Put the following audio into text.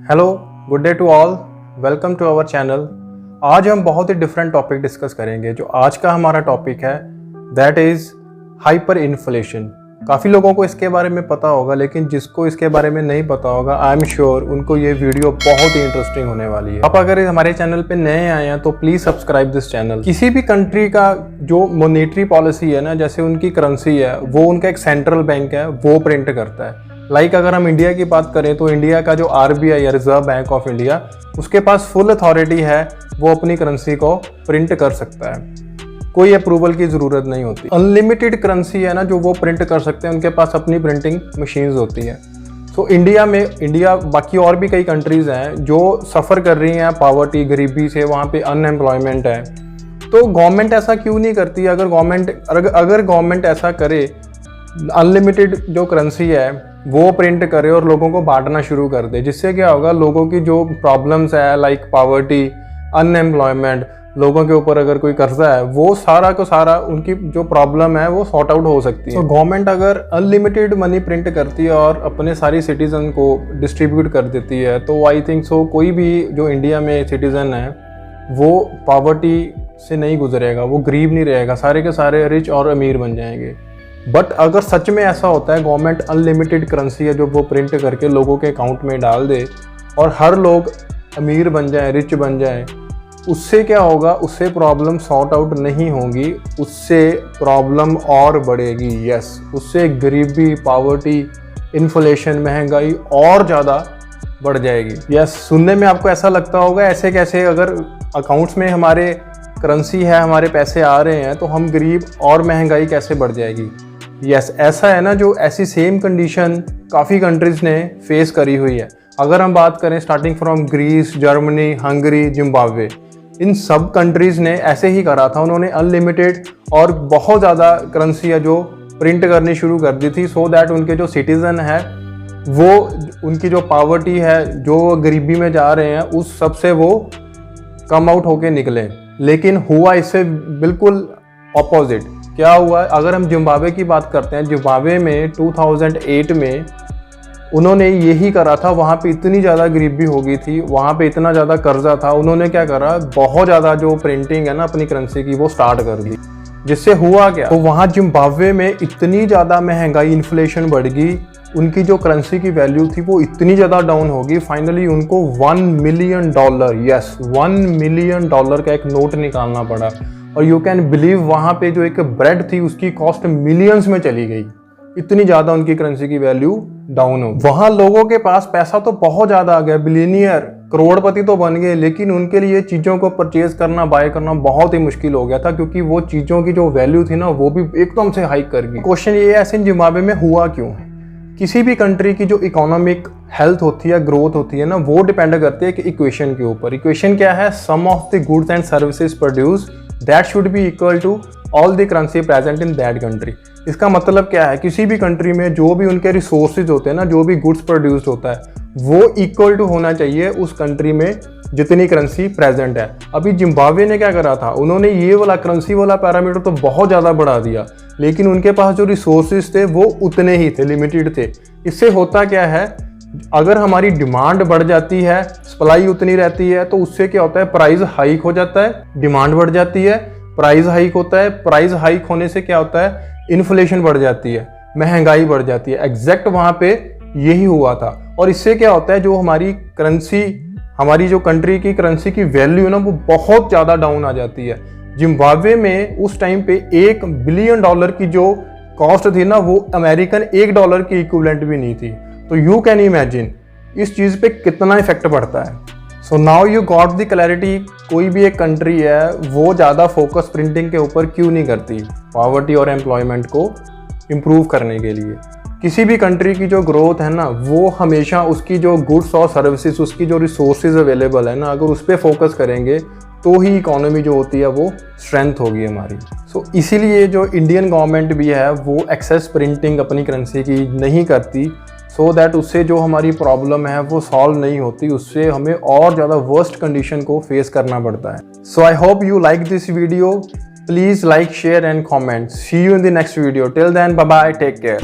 Hello, good day to all, welcome to our channel. आज हम बहुत ही डिफरेंट टॉपिक डिस्कस करेंगे। जो आज का हमारा टॉपिक है दैट इज़ हाइपर इन्फ्लेशन। काफ़ी लोगों को इसके बारे में पता होगा, लेकिन जिसको इसके बारे में नहीं पता होगा आई एम श्योर उनको ये वीडियो बहुत ही इंटरेस्टिंग होने वाली है। आप अगर हमारे चैनल पे नए आए हैं तो प्लीज़ सब्सक्राइब दिस चैनल। किसी भी कंट्री का जो मॉनेटरी पॉलिसी है ना, जैसे उनकी करेंसी है वो उनका एक सेंट्रल बैंक है वो प्रिंट करता है। अगर हम इंडिया की बात करें तो इंडिया का जो RBI या रिजर्व बैंक ऑफ इंडिया, उसके पास फुल अथॉरिटी है, वो अपनी करेंसी को प्रिंट कर सकता है, कोई अप्रूवल की ज़रूरत नहीं होती। अनलिमिटेड करेंसी है ना जो वो प्रिंट कर सकते हैं, उनके पास अपनी प्रिंटिंग मशीन्स होती है। तो इंडिया बाकी और भी कई कंट्रीज़ हैं जो सफ़र कर रही हैं पॉवर्टी, गरीबी से, वहाँ पे अनएम्प्लॉयमेंट है। तो गवर्नमेंट ऐसा क्यों नहीं करती? अगर गवर्नमेंट ऐसा करे, अनलिमिटेड जो करेंसी है वो प्रिंट करे और लोगों को बांटना शुरू कर दे, जिससे क्या होगा, लोगों की जो प्रॉब्लम्स है लाइक पॉवर्टी, अनएम्प्लॉयमेंट, लोगों के ऊपर अगर कोई कर्जा है, वो सारा को सारा उनकी जो प्रॉब्लम है वो सॉर्ट आउट हो सकती है। तो गवर्नमेंट अगर अनलिमिटेड मनी प्रिंट करती है और अपने सारी सिटीजन को डिस्ट्रीब्यूट कर देती है, तो आई थिंक सो कोई भी जो इंडिया में सिटीजन है वो पॉवर्टी से नहीं गुजरेगा, वो गरीब नहीं रहेगा, सारे के सारे रिच और अमीर बन जाएंगे। बट अगर सच में ऐसा होता है, गवर्नमेंट अनलिमिटेड करेंसी है जो वो प्रिंट करके लोगों के अकाउंट में डाल दे और हर लोग अमीर बन जाए, रिच बन जाए, उससे क्या होगा, उससे प्रॉब्लम सॉर्ट आउट नहीं होगी, उससे प्रॉब्लम और बढ़ेगी। यस, उससे गरीबी, पॉवर्टी, इन्फ्लेशन, महंगाई और ज़्यादा बढ़ जाएगी। यस, सुनने में आपको ऐसा लगता होगा ऐसे कैसे, अगर अकाउंट्स में हमारे करेंसी है, हमारे पैसे आ रहे हैं, तो हम गरीब और महंगाई कैसे बढ़ जाएगी? यस, ऐसा है ना, जो ऐसी सेम कंडीशन काफ़ी कंट्रीज़ ने फेस करी हुई है। अगर हम बात करें starting from Greece, Germany, Hungary, Zimbabwe, इन सब कंट्रीज़ ने ऐसे ही करा था। उन्होंने अनलिमिटेड और बहुत ज़्यादा करेंसी है जो प्रिंट करनी शुरू कर दी थी, सो दैट उनके जो सिटीज़न है वो, उनकी जो पॉवर्टी है, जो गरीबी में जा रहे हैं, उस सब से वो कम आउट होके निकले। लेकिन हुआ इससे बिल्कुल ऑपोजिट। क्या हुआ? अगर हम जिम्बाब्वे की बात करते हैं, जिम्बाब्वे में 2008 में उन्होंने यही करा था। वहाँ पे इतनी ज़्यादा गरीबी हो गई थी, वहाँ पे इतना ज़्यादा कर्जा था, उन्होंने क्या करा, बहुत ज़्यादा जो प्रिंटिंग है ना अपनी करेंसी की वो स्टार्ट कर दी। जिससे हुआ क्या, तो वहाँ जिम्बाब्वे में इतनी ज़्यादा महंगाई, इन्फ्लेशन बढ़ गई, उनकी जो करेंसी की वैल्यू थी वो इतनी ज़्यादा डाउन होगी, फाइनली उनको $1 मिलियन, यस $1 मिलियन का एक नोट निकालना पड़ा। और यू कैन बिलीव, वहाँ पे जो एक ब्रेड थी उसकी कॉस्ट मिलियंस में चली गई, इतनी ज़्यादा उनकी करेंसी की वैल्यू डाउन हो। वहाँ लोगों के पास पैसा तो बहुत ज़्यादा आ गया, बिलियनियर, करोड़पति तो बन गए, लेकिन उनके लिए चीज़ों को परचेज करना, बाय करना बहुत ही मुश्किल हो गया था, क्योंकि वो चीज़ों की जो वैल्यू थी ना वो भी एकदम से हाइक कर गई। क्वेश्चन ये है, ऐसे जिम्बाब्वे में हुआ क्यों? किसी भी कंट्री की जो इकोनॉमिक हेल्थ होती है, ग्रोथ होती है ना, वो डिपेंड करती है एक इक्वेशन के ऊपर। इक्वेशन क्या है? Sum of the goods and services produce that should be equal to all the currency present in that country. इसका मतलब क्या है? किसी भी कंट्री में जो भी उनके रिसोर्सेज होते हैं ना, जो भी गुड्स प्रोड्यूस्ड होता है, वो इक्वल टू होना चाहिए उस कंट्री में जितनी करेंसी प्रेजेंट है। अभी जिम्बाब्वे ने क्या करा था, उन्होंने ये वाला करेंसी वाला पैरामीटर तो बहुत ज़्यादा बढ़ा दिया, लेकिन उनके पास जो रिसोर्सेज थे वो उतने ही थे, लिमिटेड थे। इससे होता क्या है, अगर हमारी डिमांड बढ़ जाती है, सप्लाई उतनी रहती है, तो उससे क्या होता है, प्राइस हाइक हो जाता है। डिमांड बढ़ जाती है, प्राइस हाइक होता है, प्राइस हाइक होने से क्या होता है, इन्फ्लेशन बढ़ जाती है, महंगाई बढ़ जाती है। एग्जैक्ट वहाँ पे यही हुआ था। और इससे क्या होता है, जो हमारी करेंसी, हमारी जो कंट्री की करेंसी की वैल्यू है ना, वो बहुत ज़्यादा डाउन आ जाती है। जिम्बाब्वे में उस टाइम पे $1 बिलियन की जो कॉस्ट थी ना, वो अमेरिकन $1 की इक्विवेलेंट भी नहीं थी। तो यू कैन इमेजिन इस चीज़ पे कितना इफेक्ट पड़ता है। So now you got the clarity, कोई भी एक कंट्री है वो ज़्यादा फोकस प्रिंटिंग के ऊपर क्यों नहीं करती पॉवर्टी और एम्प्लॉयमेंट को इम्प्रूव करने के लिए। किसी भी कंट्री की जो ग्रोथ है ना, वो हमेशा उसकी जो गुड्स और सर्विसेज, उसकी जो रिसोर्सेज अवेलेबल है ना, अगर उस पर फोकस करेंगे तो ही इकोनॉमी जो होती है वो स्ट्रेंथ होगी हमारी। सो इसीलिए जो इंडियन गवर्नमेंट भी है वो एक्सेस प्रिंटिंग अपनी करेंसी की नहीं करती, सो दैट उससे जो हमारी प्रॉब्लम है वो सॉल्व नहीं होती, उससे हमें और ज़्यादा वर्स्ट कंडीशन को फेस करना पड़ता है। So I hope you like this video. Please like, share and comment. See you in the next video. Till then, bye bye, take care.